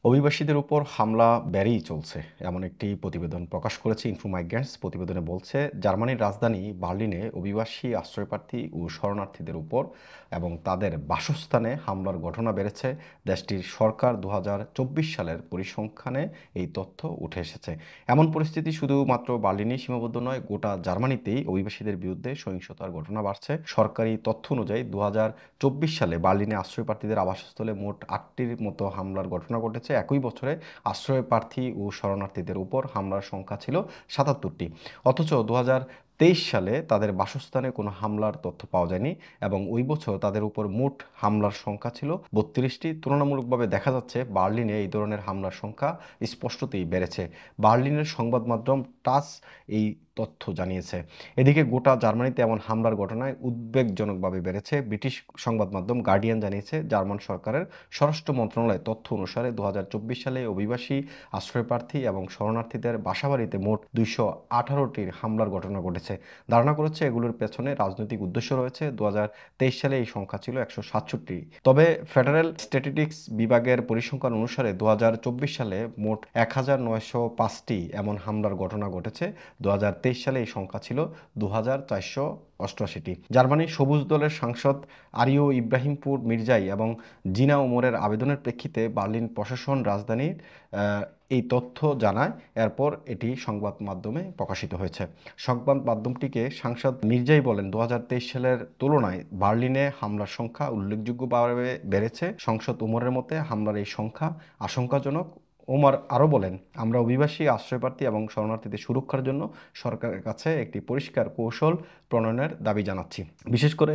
অভিবাসীদের উপর হামলা বেড়েই চলছে এমন একটি প্রতিবেদন প্রকাশ করেছে ইনফোমাইগ্রেন্টস। প্রতিবেদনে বলছে, জার্মানির রাজধানী বার্লিনে অভিবাসী আশ্রয়প্রার্থী ও শরণার্থীদের উপর এবং তাদের বাসস্থানে হামলার ঘটনা বেড়েছে। দেশটির সরকার 2024 সালের পরিসংখ্যানে এই তথ্য উঠে এসেছে। এমন পরিস্থিতি শুধুমাত্র বার্লিনেই সীমাবদ্ধ নয়, গোটা জার্মানিতেই অভিবাসীদের বিরুদ্ধে সহিংসতার ঘটনা বাড়ছে। সরকারি তথ্য অনুযায়ী 2024 সালে বার্লিনে আশ্রয়প্রার্থীদের আবাসস্থলে মোট 8টির মতো হামলার ঘটনা ঘটেছে। একই বছরে আশ্রয় প্রার্থী ও শরণার্থীদের উপর হামলার সংখ্যা ছিল 77টি। অথচ 2023 সালে তাদের বাসস্থানে কোনো হামলার তথ্য পাওয়া যায়নি এবং ওই বছর তাদের উপর মোট হামলার সংখ্যা ছিল 32টি। তুলনামূলকভাবে দেখা যাচ্ছে বার্লিনে এই ধরনের হামলার সংখ্যা স্পষ্টতই বেড়েছে। বার্লিনের সংবাদ মাধ্যম টাস এই তথ্য জানিয়েছে। এদিকে গোটা জার্মানিতে এমন হামলার ঘটনায় উদ্বেগজনকভাবে বেড়েছে। ব্রিটিশ সংবাদ মাধ্যম গার্ডিয়ান জানিয়েছে, জার্মান সরকারের স্বরাষ্ট্র মন্ত্রণালয়ের তথ্য অনুসারে 2024 সালে অভিবাসী আশ্রয়প্রার্থী এবং শরণার্থীদের বাসাবাড়িতে মোট 218টির হামলার ঘটনা ঘটেছে। ধারণা করেছে এগুলোর পেছনে রাজনৈতিক উদ্দেশ্য রয়েছে। 2023 সালে এই সংখ্যা ছিল 167। তবে ফেডারেল স্ট্যাটিস্টিক্স বিভাগের পরিসংখ্যান অনুসারে 2024 সালে মোট 1905টি এমন হামলার ঘটনা ঘটেছে। 2023 সালে এই সংখ্যা ছিল 2488টি। জার্মানির সবুজ দলের সাংসদ আরিও ইব্রাহিমপুর মির্জাই এবং জিনা ওমরের আবেদনের প্রেক্ষিতে বার্লিন প্রশাসন রাজধানীর এই তথ্য জানায়। এরপর এটি সংবাদ মাধ্যমে প্রকাশিত হয়েছে। সংবাদ মাধ্যমটিকে সাংসদ মির্জাই বলেন, 2023 সালের তুলনায় বার্লিনে হামলার সংখ্যা উল্লেখযোগ্যভাবে বেড়েছে। সংসদ ওমরের মতে হামলার এই সংখ্যা আশঙ্কাজনক। ওমর আরও বলেন, আমরা অভিবাসী আশ্রয়প্রার্থী এবং শরণার্থীদের সুরক্ষার জন্য সরকারের কাছে একটি পরিষ্কার কৌশল প্রণয়নের দাবি জানাচ্ছি। বিশেষ করে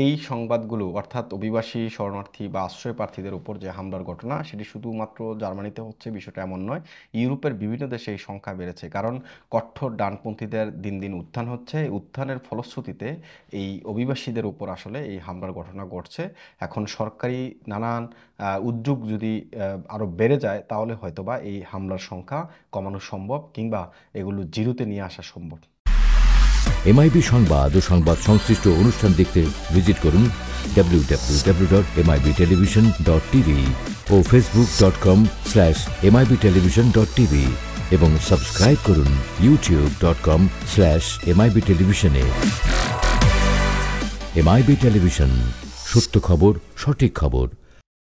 এই সংবাদগুলো, অর্থাৎ অভিবাসী শরণার্থী বা আশ্রয়প্রার্থীদের উপর যে হামলার ঘটনা, সেটি শুধুমাত্র জার্মানিতে হচ্ছে বিষয়টা এমন নয়, ইউরোপের বিভিন্ন দেশে এই সংখ্যা বেড়েছে। কারণ কঠোর ডানপন্থীদের দিন দিন উত্থান হচ্ছে। উত্থানের ফলশ্রুতিতে এই অভিবাসীদের উপর আসলে এই হামলার ঘটনা ঘটছে। এখন সরকারি নানান উদ্যোগ যদি আরও বেড়ে যায়, তাহলে হয়তোবা এই হামলার সংখ্যা কমানো সম্ভব, কিংবা এগুলো জিরোতে নিয়ে আসা সম্ভব। এমআইবি সংবাদ ও সংবাদ সংশ্লিষ্ট অনুষ্ঠান দেখতে ভিজিট করুন www.mibtelevision.tv ও facebook.com/mibtelevision.tv এবং সাবস্ক্রাইব করুন youtube.com/mibtelevision এ। এমআইবি টেলিভিশন, সত্য খবর, সঠিক খবর।